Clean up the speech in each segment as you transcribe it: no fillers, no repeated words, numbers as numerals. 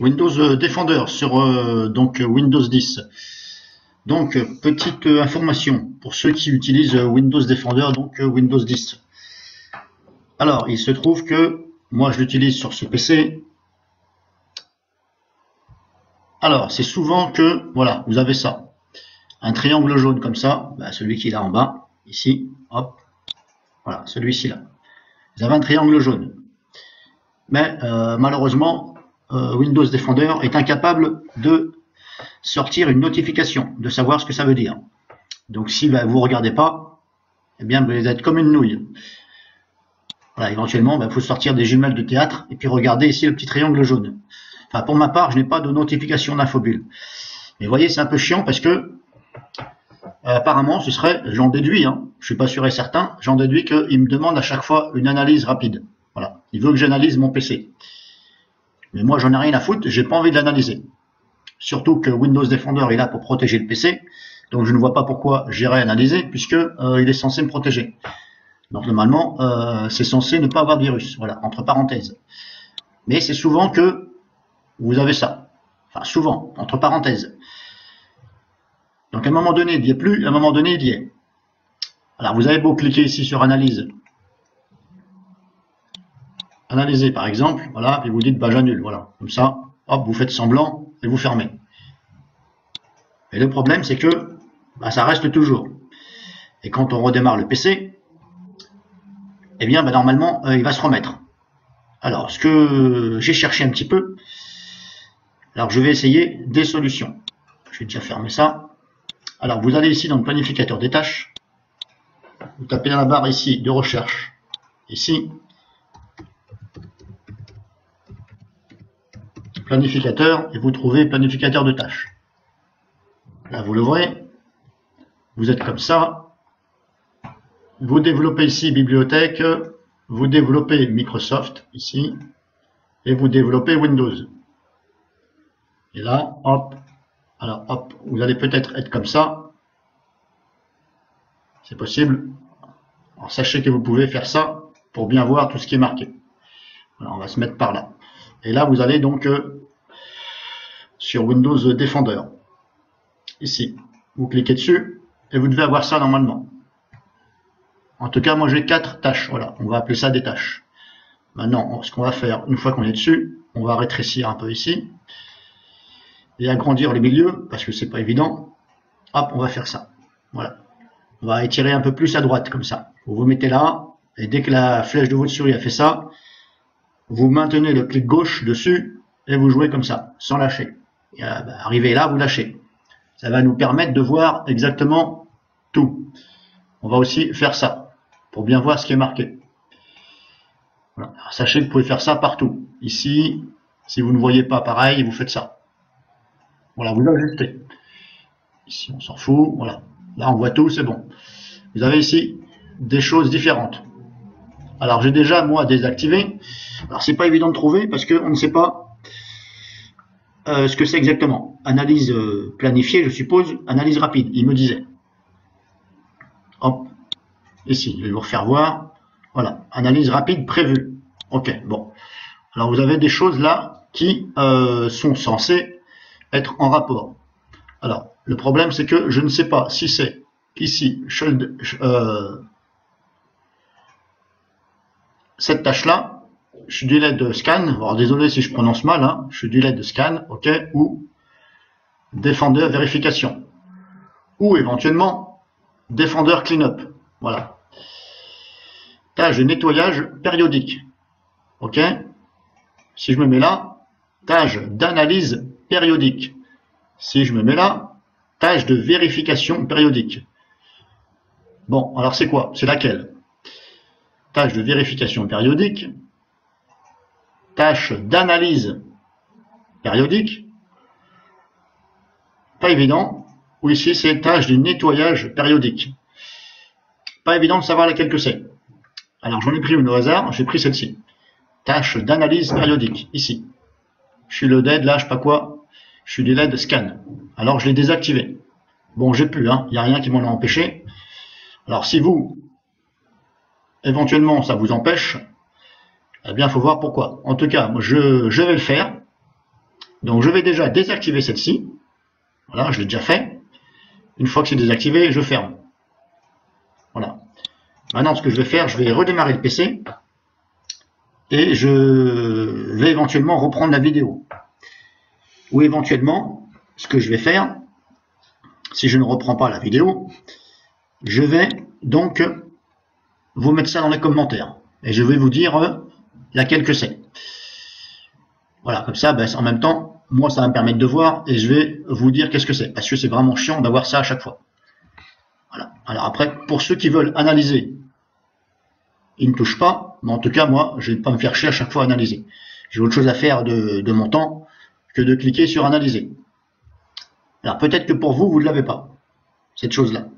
Windows Defender sur donc Windows 10. Donc petite information pour ceux qui utilisent Windows Defender, donc Windows 10. Alors il se trouve que moi je l'utilise sur ce PC. Alors c'est souvent que voilà, vous avez ça, un triangle jaune comme ça, celui qui est là en bas, ici, hop, voilà, celui-ci là. Vous avez un triangle jaune. Mais malheureusement, Windows Defender est incapable de sortir une notification, de savoir ce que ça veut dire. Donc si vous ne regardez pas, eh bien vous allez être comme une nouille. Voilà, éventuellement, il faut sortir des jumelles de théâtre et puis regarder ici le petit triangle jaune. Enfin, pour ma part, je n'ai pas de notification d'infobulle. Mais vous voyez, c'est un peu chiant parce que apparemment, ce serait, j'en déduis, hein, je suis pas sûr et certain, j'en déduis qu'il me demande à chaque fois une analyse rapide. Voilà, il veut que j'analyse mon PC. Mais moi, j'en ai rien à foutre, j'ai pas envie de l'analyser. Surtout que Windows Defender est là pour protéger le PC, donc je ne vois pas pourquoi j'irais analyser, puisque il est censé me protéger. Donc normalement, c'est censé ne pas avoir de virus, voilà, entre parenthèses. Mais c'est souvent que vous avez ça. Enfin, souvent, entre parenthèses. Donc à un moment donné, il n'y est plus, à un moment donné, il y est. Alors vous avez beau cliquer ici sur analyse. Analyser par exemple, voilà, puis vous dites j'annule, voilà. Comme ça, hop, vous faites semblant et vous fermez. Et le problème, c'est que ça reste toujours. Et quand on redémarre le PC, eh bien normalement, il va se remettre. Alors, ce que j'ai cherché un petit peu, alors je vais essayer des solutions. Je vais déjà fermer ça. Alors, vous allez ici dans le planificateur des tâches. Vous tapez dans la barre ici de recherche, ici, planificateur, et vous trouvez planificateur de tâches. Là, vous l'ouvrez, vous êtes comme ça, vous développez ici bibliothèque, vous développez Microsoft, ici, et vous développez Windows. Et là, hop, alors hop, vous allez peut-être être comme ça, c'est possible. Alors sachez que vous pouvez faire ça pour bien voir tout ce qui est marqué. Alors, on va se mettre par là. Et là, vous allez donc sur Windows Defender. Ici, vous cliquez dessus et vous devez avoir ça normalement. En tout cas, moi j'ai 4 tâches. Voilà, on va appeler ça des tâches. Maintenant, ce qu'on va faire, une fois qu'on est dessus, on va rétrécir un peu ici et agrandir les milieux parce que c'est pas évident. Hop, on va faire ça. Voilà. On va étirer un peu plus à droite comme ça. Vous vous mettez là et dès que la flèche de votre souris a fait ça, vous maintenez le clic gauche dessus et vous jouez comme ça, sans lâcher. Et arrivé là, vous lâchez. Ça va nous permettre de voir exactement tout. On va aussi faire ça, pour bien voir ce qui est marqué. Voilà. Alors, sachez que vous pouvez faire ça partout. Ici, si vous ne voyez pas pareil, vous faites ça. Voilà, vous ajustez. Ici, on s'en fout. Voilà. Là, on voit tout, c'est bon. Vous avez ici des choses différentes. Alors, j'ai déjà, moi, désactivé. Alors, c'est pas évident de trouver parce qu'on ne sait pas ce que c'est exactement. Analyse planifiée, je suppose. Analyse rapide, il me disait. Hop. Ici, je vais vous refaire voir. Voilà. Analyse rapide prévue. OK, bon. Alors, vous avez des choses là qui sont censées être en rapport. Alors, le problème, c'est que je ne sais pas si c'est ici, cette tâche-là, je suis du LED scan, alors désolé si je prononce mal, hein, je suis du LED scan, ok, ou Defender vérification, ou éventuellement Defender cleanup, voilà. Tâche de nettoyage périodique, ok. Si je me mets là, tâche d'analyse périodique. Si je me mets là, tâche de vérification périodique. Bon, alors c'est quoi? C'est laquelle? Tâche de vérification périodique, tâche d'analyse périodique, pas évident, ou ici c'est tâche de nettoyage périodique. Pas évident de savoir laquelle que c'est. Alors j'en ai pris une au hasard, j'ai pris celle-ci. Tâche d'analyse périodique, ici. Je suis le LED, là, je sais pas quoi, je suis du LED scan. Alors je l'ai désactivé. Bon, j'ai pu, hein, il n'y a rien qui m'en a empêché. Alors si vous, éventuellement, ça vous empêche, eh bien, il faut voir pourquoi. En tout cas, moi, je vais le faire. Donc je vais déjà désactiver celle-ci. Voilà, je l'ai déjà fait. Une fois que c'est désactivé, je ferme. Voilà. Maintenant, ce que je vais faire, je vais redémarrer le PC et je vais éventuellement reprendre la vidéo. Ou éventuellement, ce que je vais faire, si je ne reprends pas la vidéo, je vais donc vous mettre ça dans les commentaires. Et je vais vous dire laquelle que c'est. Voilà, comme ça, en même temps, moi, ça va me permettre de voir et je vais vous dire qu'est-ce que c'est. Parce que c'est vraiment chiant d'avoir ça à chaque fois. Voilà. Alors après, pour ceux qui veulent analyser, ils ne touchent pas. Mais en tout cas, moi, je ne vais pas me faire chier à chaque fois à analyser. J'ai autre chose à faire de mon temps que de cliquer sur analyser. Alors peut-être que pour vous, vous ne l'avez pas, cette chose-là.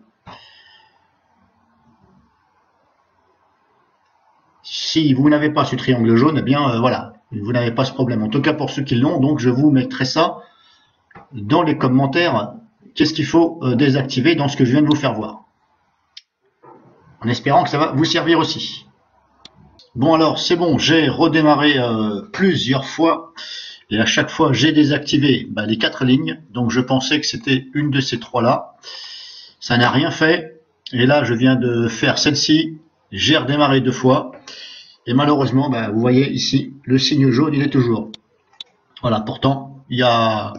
Si vous n'avez pas ce triangle jaune, eh bien voilà, vous n'avez pas ce problème. En tout cas pour ceux qui l'ont, donc je vous mettrai ça dans les commentaires. Qu'est-ce qu'il faut désactiver dans ce que je viens de vous faire voir. En espérant que ça va vous servir aussi. Bon alors, c'est bon, j'ai redémarré plusieurs fois. Et à chaque fois, j'ai désactivé les 4 lignes. Donc je pensais que c'était une de ces 3-là. Ça n'a rien fait. Et là, je viens de faire celle-ci. J'ai redémarré 2 fois. Et malheureusement, vous voyez ici, le signe jaune, il est toujours. Voilà, pourtant, il n'y a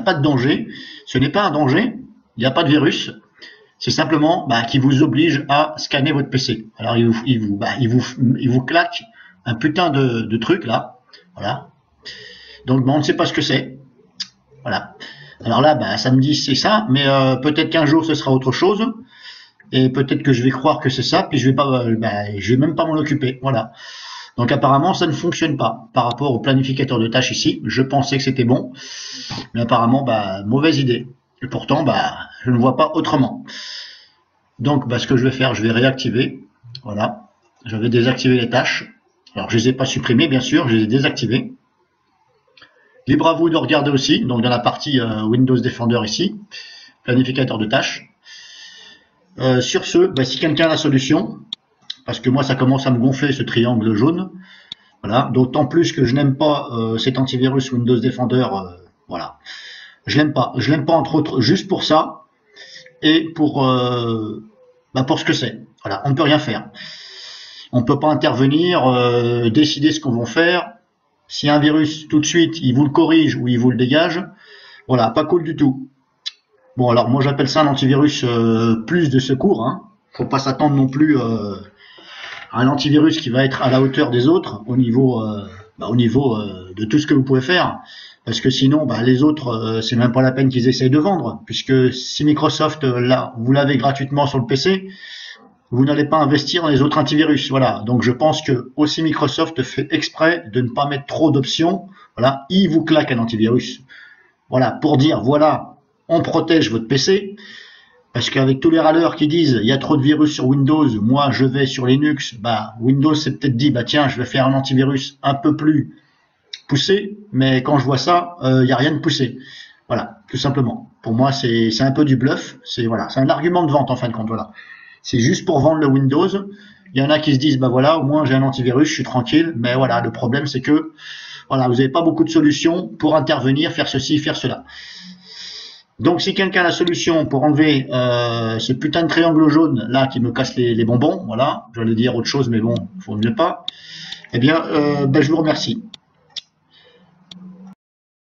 pas de danger. Ce n'est pas un danger. Il n'y a pas de virus. C'est simplement qui vous oblige à scanner votre PC. Alors, il vous claque un putain de truc là. Voilà. Donc, on ne sait pas ce que c'est. Voilà. Alors là, ça me dit c'est ça, mais peut-être qu'un jour ce sera autre chose. Et peut-être que je vais croire que c'est ça, puis je vais même pas m'en occuper. Voilà. Donc apparemment, ça ne fonctionne pas par rapport au planificateur de tâches ici. Je pensais que c'était bon, mais apparemment, mauvaise idée. Et pourtant, je ne vois pas autrement. Donc, ce que je vais faire, je vais réactiver. Voilà. Je vais désactiver les tâches. Alors, je les ai pas supprimées, bien sûr, je les ai désactivées. Libre à vous de regarder aussi, donc dans la partie Windows Defender ici, planificateur de tâches. Sur ce, si quelqu'un a la solution, parce que moi ça commence à me gonfler ce triangle jaune, voilà, d'autant plus que je n'aime pas cet antivirus Windows Defender, voilà, je l'aime pas entre autres juste pour ça et pour ce que c'est, voilà, on ne peut rien faire, on ne peut pas intervenir, décider ce qu'on va faire. Si un virus tout de suite il vous le corrige ou il vous le dégage, voilà, pas cool du tout. Bon, alors moi j'appelle ça un antivirus plus de secours. Hein. Faut pas s'attendre non plus à un antivirus qui va être à la hauteur des autres au niveau de tout ce que vous pouvez faire. Parce que sinon, les autres, c'est même pas la peine qu'ils essayent de vendre. Puisque si Microsoft, là, vous l'avez gratuitement sur le PC, vous n'allez pas investir dans les autres antivirus. Voilà. Donc je pense que aussi Microsoft fait exprès de ne pas mettre trop d'options. Voilà. Il vous claque un antivirus. Voilà. Pour dire, voilà, on protège votre PC, parce qu'avec tous les râleurs qui disent il y a trop de virus sur Windows, moi je vais sur Linux, Windows s'est peut-être dit tiens, je vais faire un antivirus un peu plus poussé, mais quand je vois ça, il n'y a rien de poussé. Voilà, tout simplement. Pour moi, c'est un peu du bluff, c'est un argument de vente en fin de compte, voilà. C'est juste pour vendre le Windows. Il y en a qui se disent voilà, au moins j'ai un antivirus, je suis tranquille, mais voilà, le problème c'est que voilà, vous n'avez pas beaucoup de solutions pour intervenir, faire ceci, faire cela. Donc si quelqu'un a la solution pour enlever ce putain de triangle jaune là qui me casse les bonbons, voilà, j'allais dire autre chose mais bon, faut mieux pas, eh bien je vous remercie.